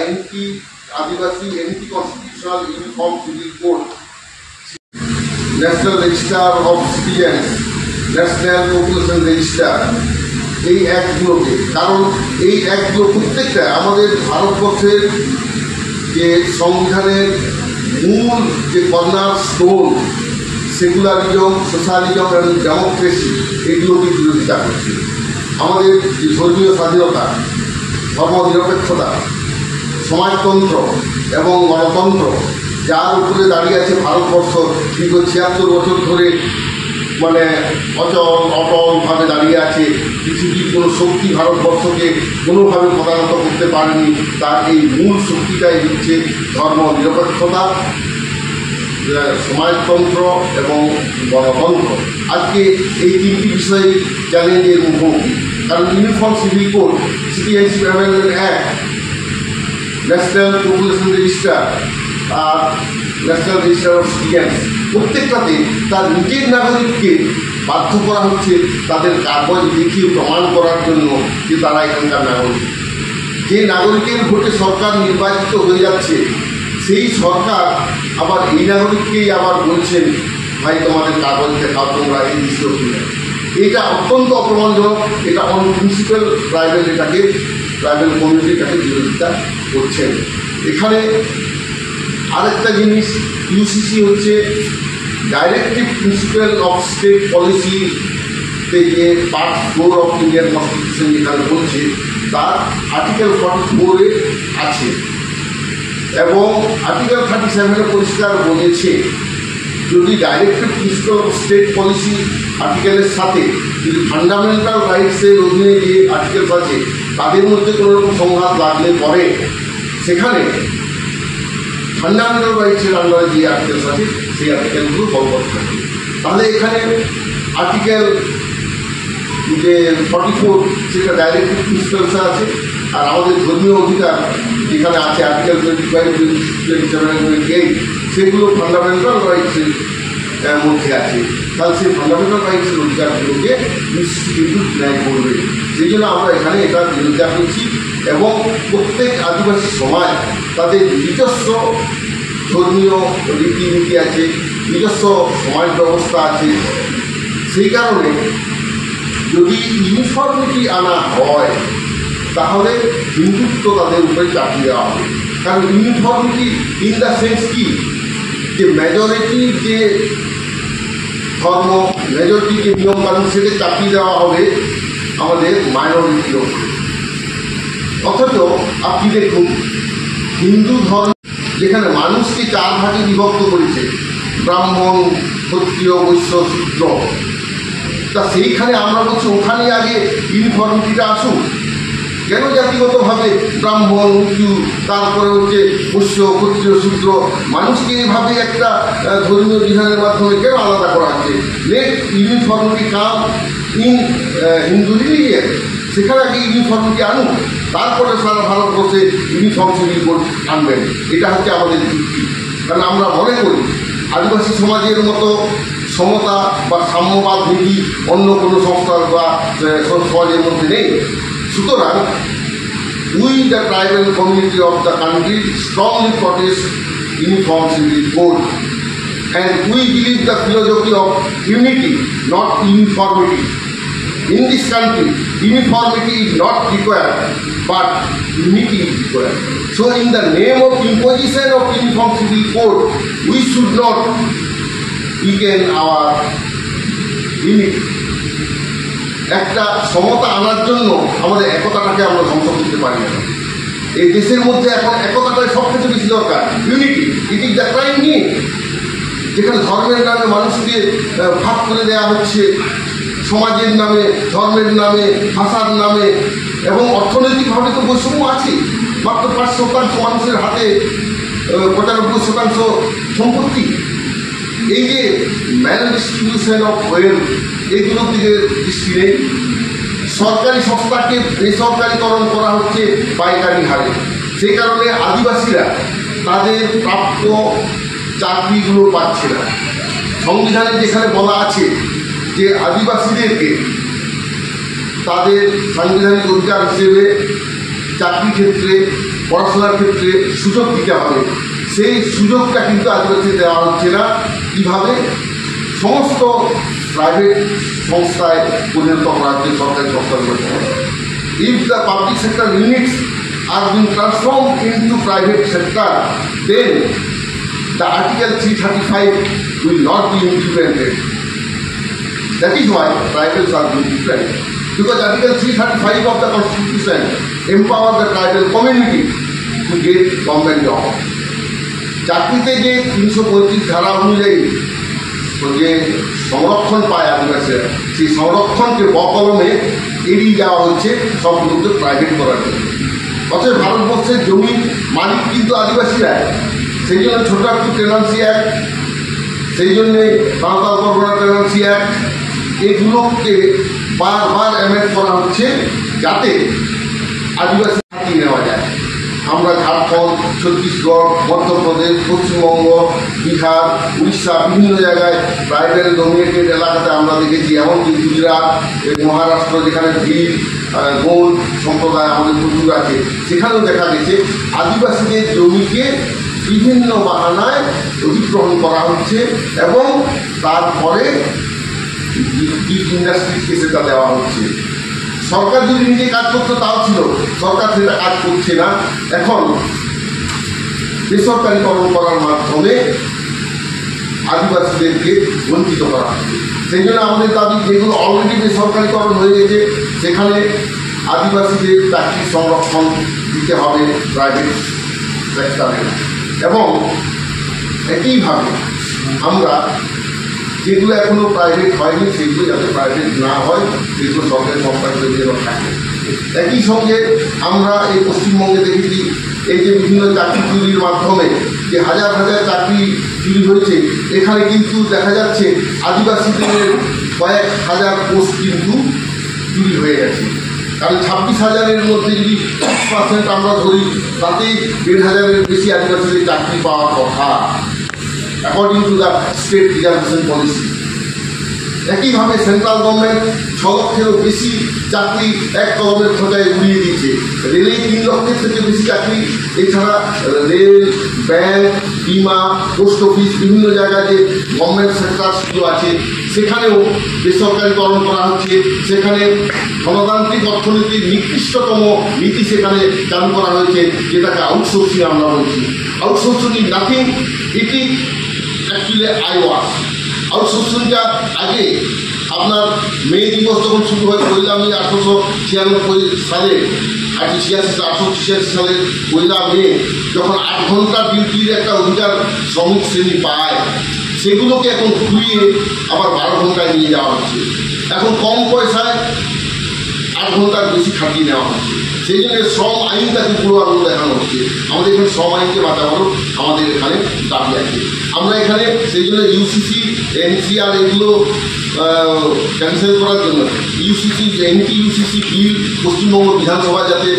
এনটি আদিবাসী anti constitutional uniform civil code, national register of citizens, national population register, এই অ্যাক্টগুলোকে, কারণ এই অ্যাক্টগুলো প্রত্যেকটা আমাদের ভারতবর্ষের যে সংবিধানের মূল যে কর্নার স্টোন, সেকুলারিজম, সোশ্যালিজম এবং ডেমোক্রেসি, এগুলোকে বিরোধিতা করছে। আমাদের যে ধর্মীয় স্বাধীনতা, ধর্মনিরপেক্ষতা, সমাজতন্ত্র এবং গণতন্ত্র, যার উপরে দাঁড়িয়ে আছে ভারতবর্ষ দীর্ঘ 76 বছর ধরে, মানে অটলভাবে দাঁড়িয়ে আছে। পৃথিবীর কোনো শক্তি ভারতবর্ষকে কোনোভাবে পদানত করতে পারেনি। তার এই মূল শক্তিটাই হচ্ছে ধর্মনিরপেক্ষতা, সমাজতন্ত্র এবং গণতন্ত্র। আজকে এই তিনটি বিষয়ে চ্যালেঞ্জের মুখোমুখি, কারণ uniform civil code, citizenship amendment act, national population register আর ন্যাশনাল রেজিস্টার অফ সিটিজেন্স, প্রত্যেকটাতে তার নিজের নাগরিককে বাধ্য করা হচ্ছে তাদের কাগজ দেখিয়ে প্রমাণ করার জন্য যে তারা এখানকার নাগরিক। যে নাগরিকের ভোটে সরকার নির্বাচিত হয়ে যাচ্ছে, সেই সরকার আবার এই নাগরিককেই আবার বলছেন, ভাই তোমাদের কাগজ দেখাও, তোমরা এই বিষয় কিনা। এটা অত্যন্ত অপমানজনক। এটা অন প্রিন্সিপাল ট্রাইবেল কমিউনিটিটাকে বিরোধিতা করছেন। এখানে আরেকটা জিনিস, ইউসিসি হচ্ছে ডাইরেক্টিভ প্রিন্সিপাল অফ স্টেট পলিসিতে যে পার্ট 4 অফ ইন্ডিয়ান কনস্টিটিউশন যেখানে বলছে, তার আর্টিকেল 44 আছে এবং আর্টিকেল 37 পরিষ্কার বলেছে, যদি directive principle of state policy আর্টিকেলের সাথে যদি ফান্ডামেন্টাল রাইটসের অধীনে যে আর্টিকেল আছে তাদের মধ্যে কোনো রকম সংঘাত লাগলে পরে সেখানে ফান্ডামেন্টাল রাইটসের আন্ডারে যে আর্টিকেলস আছে সেই আর্টিকেলগুলো বলবৎ থাকে। তাহলে এখানে আর্টিকেল যে 44 সেটা ডাইরেক্টিভ প্রিন্সিপালস আছে, আর আমাদের ধর্মীয় অধিকার যেখানে আছে আর্টিকেল 25, 27 এবং 28, সেগুলো ফান্ডামেন্টাল রাইটসের মধ্যে আছে। তাহলে সেই ফান্ডামেন্টাল রাইটসের অধিকারগুলোকে ইউসিসি কিন্তু ন্যায় করবে। সেই জন্য আমরা এখানে এটা বিরোধিতা করছি এবং প্রত্যেক আদিবাসী সমাজ তাদের নিজস্ব ধর্মীয় রীতিনীতি আছে, নিজস্ব সমাজ ব্যবস্থা আছে। সেই কারণে যদি ইউনিফর্মিটি আনা হয় তাহলে হিন্দুত্ব তাদের উপরে চাপিয়ে দেওয়া হবে। কারণ ইউনিফর্মিটি ইন দ্য সেন্স কি, যে মেজরিটির যে ধর্ম, মেজরিটির যে নিয়মকানুন সেটা চাপিয়ে দেওয়া হবে আমাদের মাইনরিটির ওপরে। অথচ আপনি দেখুন, হিন্দু ধর্ম যেখানে মানুষকে 4 ভাগে বিভক্ত করেছে, ব্রাহ্মণ, ক্ষত্রিয়, বৈশ্য, শূদ্র, তা সেইখানে আমরা বলছি ওখানে আগে ইউনিফর্মিটিটা আসুক। কেন জাতিগতভাবে ব্রাহ্মণ, উঁচু, তারপরে হচ্ছে বৈশ্য, ক্ষত্রিয়, শূদ্র, মানুষকে এইভাবে একটা ধর্মীয় বিধানের মাধ্যমে কেন আলাদা করা হচ্ছে? Let uniformity come in Hindu religion, সেখানে আগে ইউনিফর্মিটি আনুন, তারপরে সারা ভারতবর্ষে ইউনিফর্ম সিভিল কোড আনবেন। এটা হচ্ছে আমাদের যুক্তি। কারণ আমরা মনে করি আদিবাসী সমাজের মতো সমতা বা সাম্যবাদ নীতি অন্য কোনো সংস্থার বা সমাজের মধ্যে নেই। সুতরাং we the tribal community of the country strongly protest uniform civil code and we believe the philosophy of unity, not uniformity. In this country, uniformity is not required, but unity is required. So in the name of imposition of uniform civil code, we should not weaken our unity. একটা সমতা আনার জন্য আমাদের একতাটাকে আমরা ধ্বংস করতে পারি না। এই দেশের মধ্যে এখন একতাটাই সব কিছু বেশি দরকার। Unity, it is the prime need. যেখানে ধর্মের নামে মানুষকে ভাগ করে দেওয়া হচ্ছে, সমাজের নামে, ধর্মের নামে, ভাষার নামে, এবং অর্থনৈতিকভাবে তো বৈষম্য আছে। মাত্র 5% মানুষের হাতে 95% সম্পত্তি। এই যে ম্যাল ডিস্ট্রিবিউশন অফ ওয়েলথ, এইগুলোর দিকে দৃষ্টি নেই। সরকারি সংস্থাকে বেসরকারিকরণ করা হচ্ছে পাইকারি হারে। সেই কারণে আদিবাসীরা তাদের প্রাপ্য চাকরিগুলো পাচ্ছে না। সংবিধানে যেখানে বলা আছে যে আদিবাসীদেরকে তাদের সাংবিধানিক অধিকার হিসেবে চাকরি ক্ষেত্রে পড়াশোনার ক্ষেত্রে সুযোগ দিতে হবে, সেই সুযোগটা কিন্তু আদিবাসী দেওয়া হচ্ছে না। কীভাবে সমস্ত প্রাইভেট সংস্থায় পরিণত করা হচ্ছে সরকারি সংস্থাগুলোকে। If the public sector units are being transform into private sector, then the Article 335 will not be implemented. That is why tribals are being different. Because Article 335 of the Constitution empower the tribal community to get government job. চাকরিতে যে 335 ধারা অনুযায়ী যে সংরক্ষণ পায় আদিবাসীরা, সেই সংরক্ষণকে বকলমে এড়িয়ে যাওয়া হচ্ছে সম্পূর্ণ প্রাইভেট করার জন্য। অথচ ভারতবর্ষের জমির মালিক কিন্তু আদিবাসীরা। সেই জন্য ছোটাকু টেনান্সি অ্যাক্ট, সেই জন্যে সাঁওতাল পরগনা টেনান্সি অ্যাক্ট, এগুলোকে বারবার অ্যামেন্ড করা হচ্ছে যাতে আদিবাসী হাতিয়ে নেওয়া যায়। আমরা ঝাড়খণ্ড, ছত্তিশগড়, মধ্যপ্রদেশ, পশ্চিমবঙ্গ, বিহার, উড়িষ্যা বিভিন্ন জায়গায় ট্রাইবেল ডমিনেটেড এলাকাতে আমরা দেখেছি, এমনকি গুজরাট, মহারাষ্ট্র যেখানে ভিড় গোল সম্প্রদায় আমাদের প্রচুর আছে, সেখানেও দেখা গেছে আদিবাসীদের জমিকে বিভিন্ন বাহানায় অধিগ্রহণ করা হচ্ছে এবং তারপরে ইন্ডাস্ট্রিকে সেটা দেওয়া হচ্ছে। সরকার যদি নিজে কাজ করতো তাও ছিল, সরকার সেটা কাজ করছে না। এখন বেসরকারিকরণ করার মাধ্যমে আদিবাসীদেরকে বঞ্চিত করা হচ্ছে। সেই জন্য আমাদের দাবি, যেগুলো অলরেডি বেসরকারিকরণ হয়ে গেছে সেখানে আদিবাসীদের চাকরি সংরক্ষণ দিতে হবে প্রাইভেট সেক্টরে। এবং একইভাবে আমরা যেগুলো এখনও প্রাইভেট হয়নি সেগুলো যাতে প্রাইভেট না হয়, সেগুলো সরকারি সংস্থার যেন থাকে। একই সঙ্গে আমরা এই পশ্চিমবঙ্গে দেখেছি এই যে বিভিন্ন চাকরি চুরির মাধ্যমে যে হাজার হাজার চাকরি চুরি হয়েছে, এখানে কিন্তু দেখা যাচ্ছে আদিবাসীদের কয়েক হাজার পোস্ট কিন্তু চুরি হয়ে গেছে। কারণ 26,000-এর মধ্যে যদি 10% আমরা ধরি, তাতেই 1,500-এর বেশি আদিবাসীদের চাকরি পাওয়ার কথা according to the state reservation policy. একইভাবে সেন্ট্রাল গভর্নমেন্ট 6 লক্ষেরও বেশি চাকরি এক কলমের খোঁজায় উড়িয়ে দিয়েছে। রেলে 3 লক্ষের থেকে বেশি চাকরি, এছাড়া রেল, ব্যাংক, বিমা, পোস্ট অফিস বিভিন্ন জায়গায় যে গভর্নমেন্ট সেক্টরগুলো আছে সেখানেও বেসরকারিকরণ করা হচ্ছে। সেখানে গণতান্ত্রিক অর্থনীতির নিকৃষ্টতম নীতি সেখানে চালু করা হয়েছে, যেটাকে আউটসোর্সিং আমরা বলছি। Outsourcing is nothing, it is actually eye wash. আউটসোর্সিংটা আগে আপনার মে দিবস যখন শুরু হয় 1 মে 1896 সালে, 1886 সালের 1 মে, যখন 8 ঘন্টা ডিউটির একটা অধিকার শ্রমিক শ্রেণী পায়, সেগুলোকে এখন ঘুরিয়ে আবার 12 ঘন্টায় নিয়ে যাওয়া হচ্ছে। এখন কম পয়সায় 8 ঘন্টার বেশি খাটিয়ে নেওয়া হচ্ছে। সেই জন্য শ্রম আইনটাকে পুরো আনন্দ দেখানো হচ্ছে। আমাদের এখানে শ্রম আইনকে বাঁচানোর আমাদের এখানে দাবি আছে। আমরা এখানে সেই জন্য ইউসিসি, এনসিআর এগুলো ক্যান্সেল করার জন্য ইউসিসি বিল পশ্চিমবঙ্গ বিধানসভায় যাতে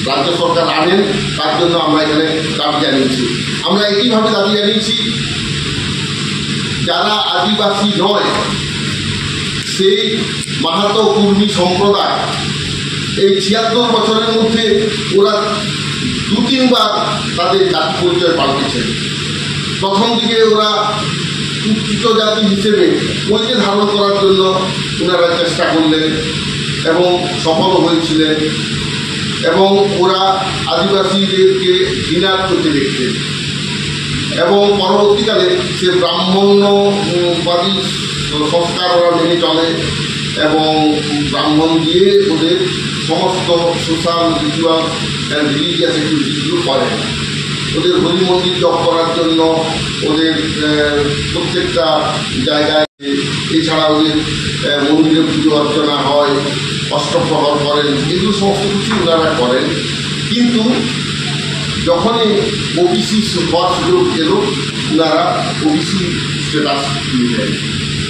রাজ্য সরকার আনেন, তার জন্য আমরা এখানে দাবি জানিয়েছি। আমরা একইভাবে দাবি জানিয়েছি যারা আদিবাসী নয় সেই মাহাতো কুর্মী সম্প্রদায় এই 76 বছরের মধ্যে ওরা 2-3 বার তাদের জাতি পরিচয় পাল্টেছে। প্রথম দিকে ওরা উচ্চিত জাতি হিসেবে পরিচয় ধারণ করার জন্য ওনারা চেষ্টা করলেন এবং সফল হয়েছিলেন, এবং ওরা আদিবাসীদেরকে ঘৃণা করতে দেখতেন এবং পরবর্তীকালে সে ব্রাহ্মণ্যবাদী সংস্কার ওরা মেনে চলে এবং ব্রাহ্মণ দিয়ে ওদের সমস্ত সোশ্যাল রিচুয়াল অ্যান্ড রিলিজিয়াস অ্যাক্টিভিটিসগুলো করে। ওদের হোলি মন্দির জপ করার জন্য ওদের প্রত্যেকটা জায়গায়, এছাড়া ওদের মন্দিরে পুজো অর্চনা হয়, অষ্টপ্রহর করেন, এগুলো সমস্ত কিছু ওনারা করেন। কিন্তু যখনই ওবিসি হওয়ার সুযোগ এলো, ওনারা ওবিসি স্ট্যাটাস নিয়ে নেয়।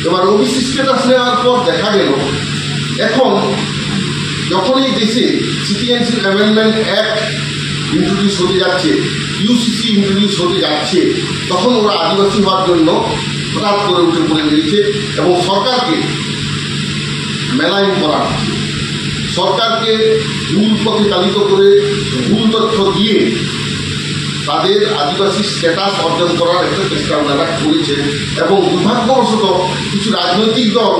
এবার ওবিসি স্ট্যাটাস নেওয়ার পর দেখা গেল এখন যখনই দেশে সিটিজেনশিপ অ্যামেন্ডমেন্ট অ্যাক্ট ইন্ট্রোডিউস হতে যাচ্ছে, ইউসিসি ইন্ট্রোডিউস হতে যাচ্ছে, তখন ওরা আদিবাসী হওয়ার জন্য হঠাৎ করে উঠে পড়ে লেগেছে এবং সরকারকে মেলাইন করা হচ্ছে। সরকারকে ভুল পথে চালিত করে ভুল তথ্য দিয়ে তাদের আদিবাসী স্ট্যাটাস অর্জন করার একটা চেষ্টা ওনারা করেছেন এবং দুর্ভাগ্যবশত কিছু রাজনৈতিক দল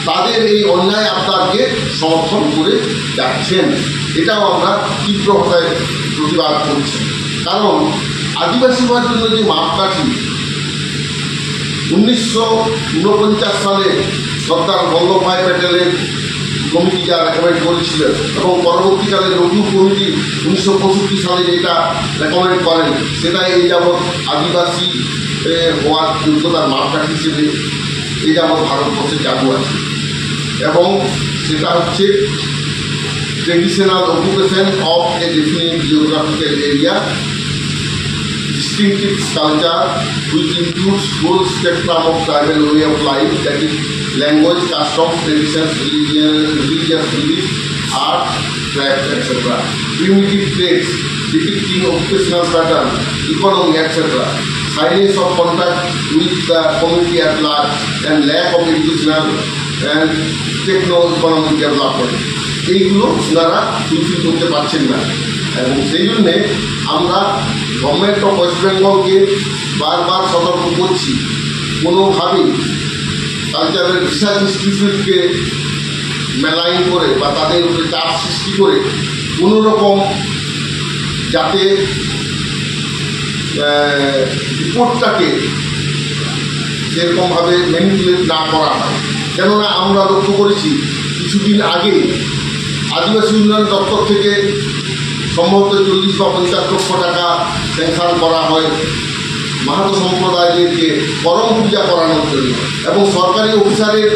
তাদের এই অন্যায় আবদারকে সমর্থন করে যাচ্ছেন। এটাও আমরা তীব্র ভাষায় প্রতিবাদ করছি। কারণ আদিবাসী হওয়ার জন্য যে মাপকাঠি 1949 সালে সর্দার বল্লভভাই প্যাটেলের কমিটি যা রেকমেন্ড করেছিলেন এবং পরবর্তীকালে রঘু কমিটি 1965 সালে যেটা রেকমেন্ড করেন, সেটা এই যাবৎ আদিবাসী হওয়ার যোগ্যতার মাপকাঠি হিসেবে এই যাবৎ ভারতবর্ষে চালু আছে। এবং সেটা হচ্ছে traditional occupation of A definite geographical area, distinctive culture which includes full spectrum of tribal way of life, that is language, customs, traditions, religious beliefs, art, craft, etc. Primitive traits depicting occupational pattern, economy, etc. Silence of contact with the community at large, and lack of educational and techno-economic development. এইগুলো ওনারা fulfil করতে পারছেন না এবং সেই জন্যে আমরা government of West বেঙ্গলকে বারবার সতর্ক করছি, কোনোভাবেই কালচারাল রিসার্চ ইনস্টিটিউটকে মেলাইন করে বা তাদের উপরে চাপ সৃষ্টি করে কোনো রকম যাতে রিপোর্টটাকে সেরকমভাবে ম্যানিপুলেট না করা হয়। কেননা আমরা লক্ষ্য করেছি কিছুদিন আগে আদিবাসী উন্নয়ন দপ্তর থেকে সম্ভবত 40 বা 50 লক্ষ টাকা স্যাংশন করা হয় মাহাতো সম্প্রদায়দেরকে করম পূজা করানোর জন্য, এবং সরকারি অফিসারের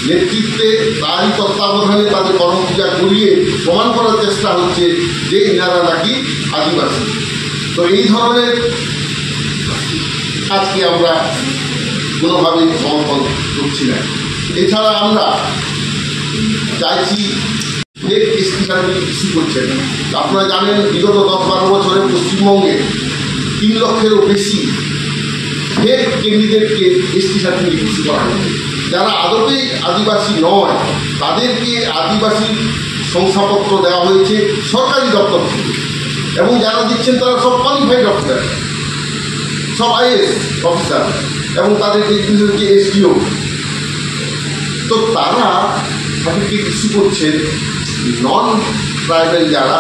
নেতৃত্বে তারই তত্ত্বাবধানে তাদের করম পূজা করিয়ে প্রমাণ করার চেষ্টা হচ্ছে যে এনারা নাকি আদিবাসী। তো এই ধরনের কাজকে আমরা কোনোভাবেই সমর্থন করছি না। এছাড়া আমরা চাইছি ফেক এসটি সার্টিফিকেট ইস্যু করছেন। আপনারা জানেন বিগত 10-12 বছরে পশ্চিমবঙ্গে 3 লক্ষেরও বেশি ফেক ক্যান্ডিডেটকে এসটি সার্টিফিকেট ইস্যু করা হয়েছে। যারা আদতেই আদিবাসী নয় তাদেরকে আদিবাসী শংসাপত্র দেওয়া হয়েছে সরকারি দপ্তর থেকে, এবং যারা দিচ্ছেন তারা সব কোয়ালিফাইড অফিসার, সব আইএস অফিসার, এবং তাদের হচ্ছে এসডিও। তো তারা সার্টিফিকেট ইস্যু করছেন নন ট্রাইবাল যারা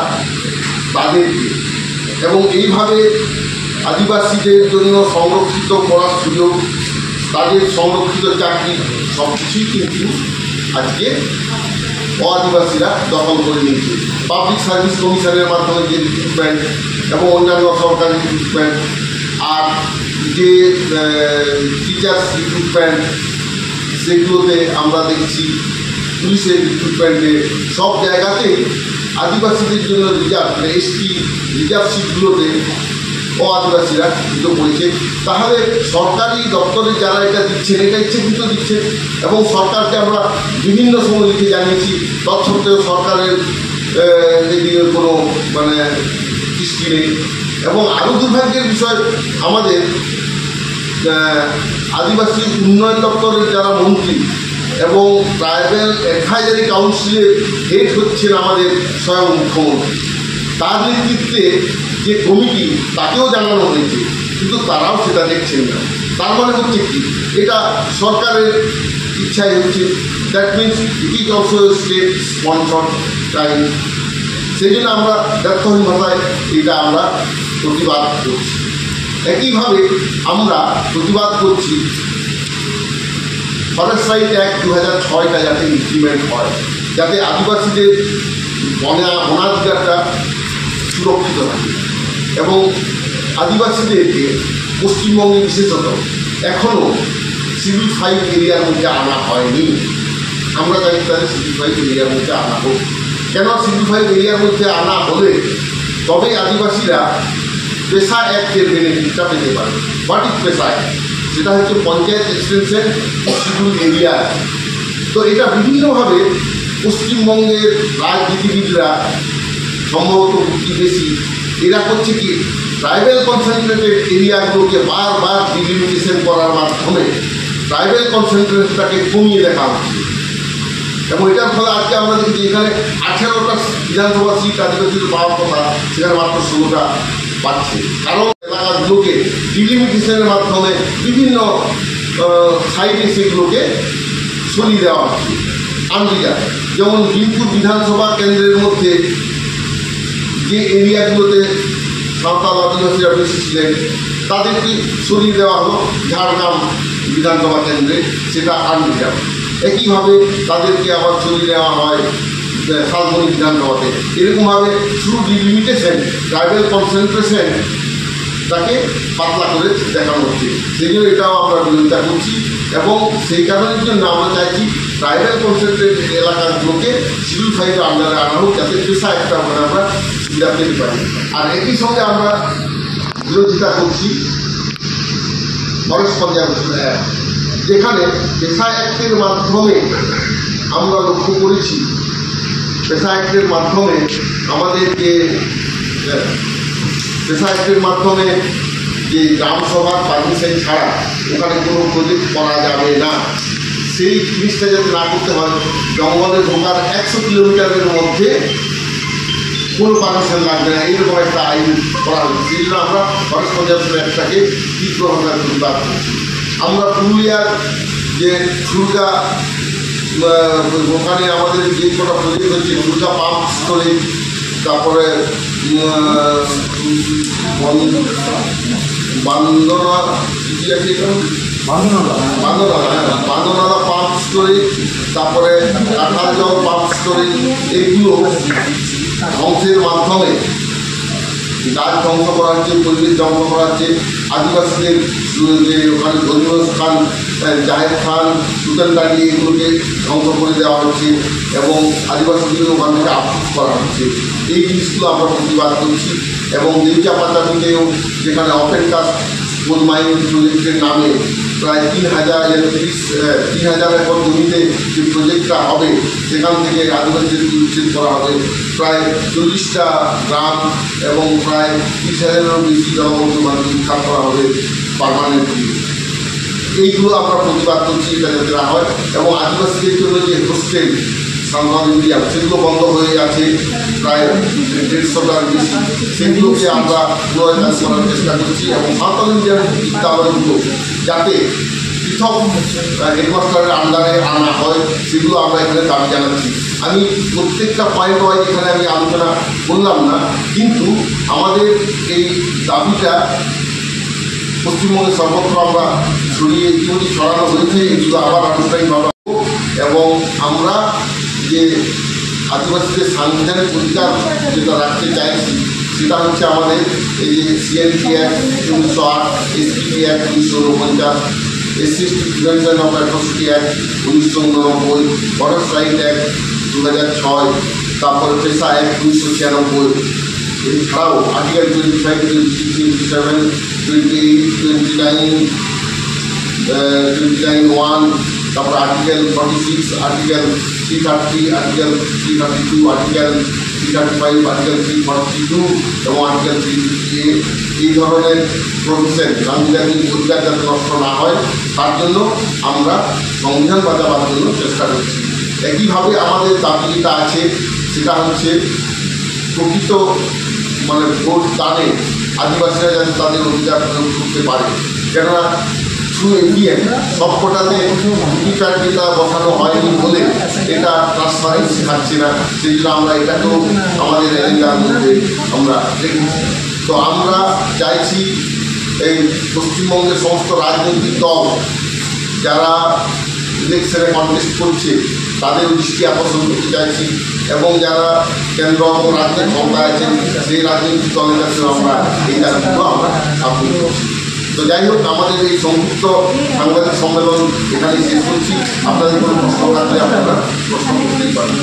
তাদেরকে, এবং এইভাবে আদিবাসীদের জন্য সংরক্ষিত করার সুযোগ, তাদের সংরক্ষিত চাকরি সব কিছুই কিন্তু আজকে আদিবাসীরা দখল করে নিয়েছে। পাবলিক সার্ভিস কমিশনের মাধ্যমে যে রিক্রুটমেন্ট এবং অন্যান্য সরকারি রিক্রুটমেন্ট, আর যে টিচার্স রিক্রুটমেন্ট, সেগুলোতে আমরা দেখছি পুলিশের রিক্রুটমেন্টে সব জায়গাতেই আদিবাসীদের জন্য রিজার্ভ এসটি রিজার্ভ সিটগুলোতে আদিবাসীরা ঢুকে পড়েছে। তাহলে সরকারি দপ্তরে যারা এটা দিচ্ছেন এটা ইচ্ছাকৃত দিচ্ছেন, এবং সরকারকে আমরা বিভিন্ন সময় লিখে জানিয়েছি, তৎসত্ত্বেও সরকারের এদিকে কোনো দৃষ্টি নেই। এবং আরও দুর্ভাগ্যের বিষয়, আমাদের আদিবাসী উন্নয়ন দপ্তরের যারা মন্ত্রী এবং ট্রাইবাল অ্যাডভাইজারি কাউন্সিলের হেড হচ্ছেন আমাদের স্বয়ং মুখ্যমন্ত্রী, তার নেতৃত্বে যে কমিটি তাকেও জানানো হয়েছে, কিন্তু তারাও সেটা দেখছেন না। তার মানে হচ্ছে কি, এটা সরকারের ইচ্ছাই হচ্ছে। That means it is also state sponsored time. সেই জন্য আমরা ব্যর্থহীন ভাষায় এটা আমরা প্রতিবাদ করছি। একইভাবে আমরা প্রতিবাদ করছি ফরেস্ট রাইট অ্যাক্ট 2006টা যাতে ইমপ্লিমেন্ট হয়, যাতে আদিবাসীদের বনাধিকারটা সুরক্ষিত থাকে, এবং আদিবাসীদেরকে পশ্চিমবঙ্গে বিশেষত এখনও শিডিউল 5 এরিয়ার মধ্যে আনা হয়নি। আমরা জানি তাদের শিডিউল 5 এরিয়ার মধ্যে আনা হোক। কেন শিডিউল 5 এরিয়ার মধ্যে আনা হলে তবেই আদিবাসীরা পেশা অ্যাক্টের বেনিফিটটা পেতে পারে। হোয়াট ইজ পেশা অ্যাক্ট? সেটা হচ্ছে পঞ্চায়েত এক্সটেনশন শিডিউল এরিয়া। তো এটা বিভিন্নভাবে পশ্চিমবঙ্গের রাজনীতিবিদরা সম্ভবত বুদ্ধি বেশি, এরা করছে কি, ট্রাইবাল কনসেন্ট্রেটেড এরিয়াগুলোকে বারবার ডিলিমিটেশন করার মাধ্যমে ট্রাইবাল কনসেন্ট্রেশনটাকে কমিয়ে দেখা হচ্ছে। এবং এটার ফলে আজকে আমরা দেখি এখানে 18টা বিধানসভা সিট আদিবাসীদের পাওয়ার কথা, সেখানে মাত্র 16টা পাচ্ছে। কারণ এলাকাগুলোকে ডিলিমিটেশনের মাধ্যমে বিভিন্ন সাইডে সেগুলোকে সরিয়ে দেওয়া হচ্ছে আনরিজার্ভ। যেমন বিনপুর বিধানসভা কেন্দ্রের মধ্যে যে এরিয়াগুলোতে সাঁওতাল আদিবাসীরা বেশি ছিলেন তাদেরকে সরিয়ে দেওয়া হলো ঝাড়গ্রাম বিধানসভা কেন্দ্রে, সেটা আনরিজার্ভ। একইভাবে তাদেরকে আবার সরিয়ে দেওয়া হয় শালবনী বিধানসভাতে। এরকমভাবে থ্রু ডিলিমিটেশন ট্রাইবাল কনসেন্ট্রেশন তাকে পাতলা করে দেখানো হচ্ছে। সেই জন্য এটাও আমরা বিরোধিতা করছি এবং সেই কারণের জন্য আমরা চাইছি ট্রাইবাল কনসেন্ট্রেট এলাকাগুলোকে শিডিউল 5 আন্ডারে আনা হোক, যাতে পেশা একটা ওখানে আমরা সুবিধা পেতে পারি। আর একই সঙ্গে আমরা বিরোধিতা করছি ফরেস্ট কনজারভেশন অ্যাক্ট, যেখানে পেশা অ্যাক্টের মাধ্যমে আমরা লক্ষ্য করেছি, পেশা অ্যাক্টের মাধ্যমে আমাদের যে পেশা অ্যাক্টের মাধ্যমে যে গ্রামসভার পারমিশন ছাড়া ওখানে কোনো প্রজেক্ট করা যাবে না, সেই জিনিসটা যাতে না করতে হয়। জঙ্গলে ঢোকার 100 কিলোমিটারের মধ্যে কোনো পারমিশন লাগবে না, এইরকম একটা আইন করা হচ্ছে। সেই জন্য আমরা ফরেস্ট কনজারভেশন অ্যাক্টটাকে তীব্রভাবে প্রতিবাদ করছি। আমরা পুরুলিয়ার যে সুরগা, ওখানে আমাদের যে কটা প্রজেক্ট হচ্ছে, সুরগা পাম্প স্টোরেজ, তারপরে বান্দনালা পাম্প স্টোরেজ, তারপরে কাঁঠালজল পাম্প স্টোরেজ, এগুলো ধ্বংসের মাধ্যমে গাছ ধ্বংস করা হচ্ছে, পরিবেশ ধ্বংস করা হচ্ছে। আদিবাসীদের যে ওখানে ধর্মীয় স্থান, জাহের খান, সুতানডালি, এগুলোকে ধ্বংস করে দেওয়া হচ্ছে এবং আদিবাসীদের ওখান থেকে আফসোস করা হচ্ছে। এই জিনিসগুলো আমরা প্রতিবাদ করছি। এবং দেউচাপাচামিতেও যেখানে ওপেন কাস্ট কোল মাইন প্রজেক্টের নামে প্রায় 3,000 একর জমিতে যে প্রজেক্টটা হবে, সেখান থেকে আদিবাসীদেরকে উচ্ছেদ করা হবে। প্রায় 40টা গ্রাম এবং প্রায় 30,000-এরও বেশি জনবন্ধু মানুষ উদ্ধার করা হবে পারমানেন্টলি। এইগুলো আমরা প্রতিবাদ করছি, এটা যাতে না হয়। এবং আদিবাসীদের জন্য যে হোস্টেল সান্তাল মিডিয়াম, সেগুলো বন্ধ হয়ে আছে প্রায় 150টার বেশি, সেগুলোকে আমরা পুনরায় করার চেষ্টা করছি। এবং সান্তাল মিডিয়াম বিদ্যালয়গুলো যাতে পৃথক হেডমাস্টারের আন্ডারে আনা হয়, সেগুলো আমরা এখানে দাবি জানাচ্ছি। আমি প্রত্যেকটা পয়েন্ট ওয়াইজ এখানে আমি আলোচনা করলাম না, কিন্তু আমাদের এই দাবিটা পশ্চিমবঙ্গের সর্বত্র আমরা ছড়িয়ে ইতিমধ্যে ছড়ানো হয়েছে। এগুলো আবার আনুষ্ঠানিকভাবে এবং আমরা যে আদিবাসীদের সাংবিধানিক অধিকার যেটা রাখতে চাইছি, সেটা হচ্ছে আমাদের এই যে CNP act 1908, SPP act 1949, SC ST prevention of atrocity act 1989, forest right act 2006, তারপরে পেশা অ্যাক্ট 1996। এছাড়াও আর্টিকেল 25, 26, 27, 28, 29(1), তারপরে article 46, article 330, article 332, article 335, article 342 এবং আর্টিকেল 358। এই ধরনের প্রভিশন সাংবিধানিক অধিকার যাতে নষ্ট না হয়, তার জন্য আমরা সংবিধান বাঁচাবার জন্য চেষ্টা করছি। একইভাবে আমাদের দাবি যেটা আছে, সেটা হচ্ছে প্রকৃত ভোট দানে আদিবাসীরা যাতে তাদের অধিকার প্রয়োগ করতে পারে। কেননা থ্রু এভিএম সবকটাতে ভিভিপ্যাট যেটা বসানো হয়নি বলে এটা ট্রান্সপারেন্সি থাকছে না। সেই জন্য আমরা এটাকেও আমাদের এজেন্ডার মধ্যে আমরা রেখেছি। তো আমরা চাইছি এই পশ্চিমবঙ্গের সমস্ত রাজনৈতিক দল যারা ইলেকশনে কন্টেস্ট করছে তাদের দৃষ্টি আকর্ষণ করতে চাইছি, এবং যারা কেন্দ্র এবং রাজ্যে ক্ষমতায় আছেন সেই রাজনৈতিক দলের কাছে আমরা এই কাজগুলো আমরা আপিল করছি। তো যাই হোক, আমাদের এই সংযুক্ত সাংবাদিক সম্মেলন এখানে শেষ করছি। আপনাদের কোনো প্রশ্ন থাকলে আপনারা প্রশ্ন করতেই পারেন।